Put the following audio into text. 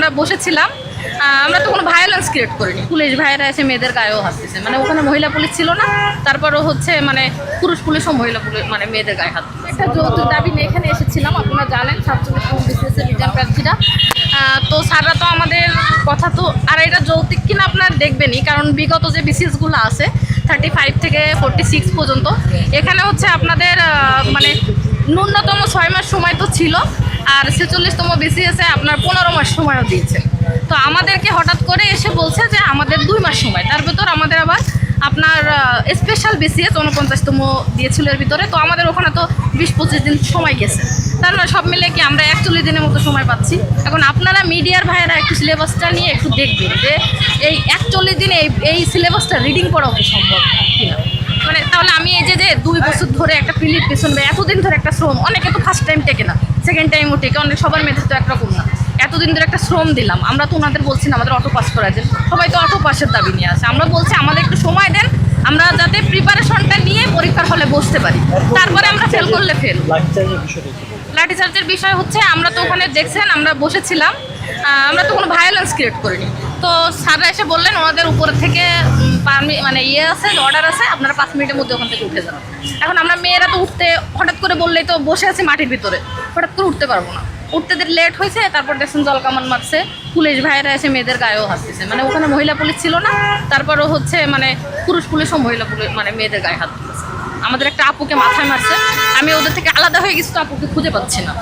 আমরা বসেছিলাম, আমরা তো কোনো ভায়োলেন্স ক্রিয়েট করিনি। পুলিশ ভাইয়েরা এসে মেয়েদের গায়েও হাসতেছে, মানে ওখানে মহিলা পুলিশ ছিল না, তারপরও হচ্ছে মানে পুরুষ পুলিশও মহিলা পুলিশ মানে মেয়েদের গায়ে হাত দিচ্ছে। একটা যৌতুক দাবি নিয়ে এখানে এসেছিলাম, আপনারা জানেন 47 বিসিএস রিটার্ন প্রার্থীরা। তো স্যাররা তো আমাদের কথা তো, আর এটা যৌতুক কিনা আপনারা দেখবেনই, কারণ বিগত যে বিসিএসগুলো আছে 35 থেকে 46 পর্যন্ত, এখানে হচ্ছে আপনাদের মানে ন্যূনতম 6 মাস সময় তো ছিল, আর 46তম বিসিএসে আপনার 15 মাস সময়ও দিয়েছে। তো আমাদেরকে হঠাৎ করে এসে বলছে যে আমাদের 2 মাস সময়, তার ভিতর আমাদের আবার আপনার স্পেশাল বিসিএস 49তম দিয়েছিল এর ভিতরে। তো আমাদের ওখানে তো 20-25 দিন সময় গেছে, তার মানে সব মিলে কি আমরা 41 দিনের মতো সময় পাচ্ছি। এখন আপনারা মিডিয়ার ভাইয়েরা একটু সিলেবাসটা নিয়ে একটু দেখবেন যে এই 41 দিনে এই সিলেবাসটা রিডিং করাও কি সম্ভব কিনা। মানে তাহলে আমি এই যে 2 বছর ধরে একটা পিলির পেছন বা এতদিন ধরে একটা শ্রম, অনেকে তো ফার্স্ট টাইম টেকে না, সেকেন্ড টাইমও টেকে, অনেক সবার মেধা তো একরকম না। এতদিন ধরে একটা শ্রম দিলাম, আমরা তো ওনাদের বলছি না আমাদের অটো পাস করা যায়, সবাই তো অটো পাসের দাবি নিয়ে আসে। আমরা বলছি আমাদের একটু সময় দেন, আমরা যাতে প্রিপারেশনটা নিয়ে পরীক্ষার হলে বসতে পারি, তারপরে আমরা ফেল করলে ফেল। লাঠিচার্জের বিষয় হচ্ছে আমরা তো ওখানে দেখছেন আমরা বসেছিলাম, আমরা তো কোনো ভায়োলেন্স ক্রিয়েট করিনি। তো স্যাররা এসে বললেন ওনাদের উপর থেকে মানে আছে, অর্ডার আছে, আপনারা 5 মিনিটের মধ্যে ওখান থেকে উঠে যান। এখন আমরা মেয়েরা তো উঠতে হঠাৎ করে বললেই তো বসে আছি মাটির ভিতরে, হঠাৎ করে উঠতে পারবো না, উঠতে লেট হয়েছে। তারপর দেখছেন জল কামান মারছে, পুলিশ ভাইয়েরা এসে মেয়েদের গায়েও হাসতেছে, মানে ওখানে মহিলা পুলিশ ছিল না, তারপরও হচ্ছে মানে পুরুষ পুলিশও মহিলা পুলিশ মানে মেয়েদের গায়ে হাত দিতেছে। আমাদের একটা আপুকে মাথায় মারছে, আমি ওদের থেকে আলাদা হয়ে গেছি, তো আপুকে খুঁজে পাচ্ছি না।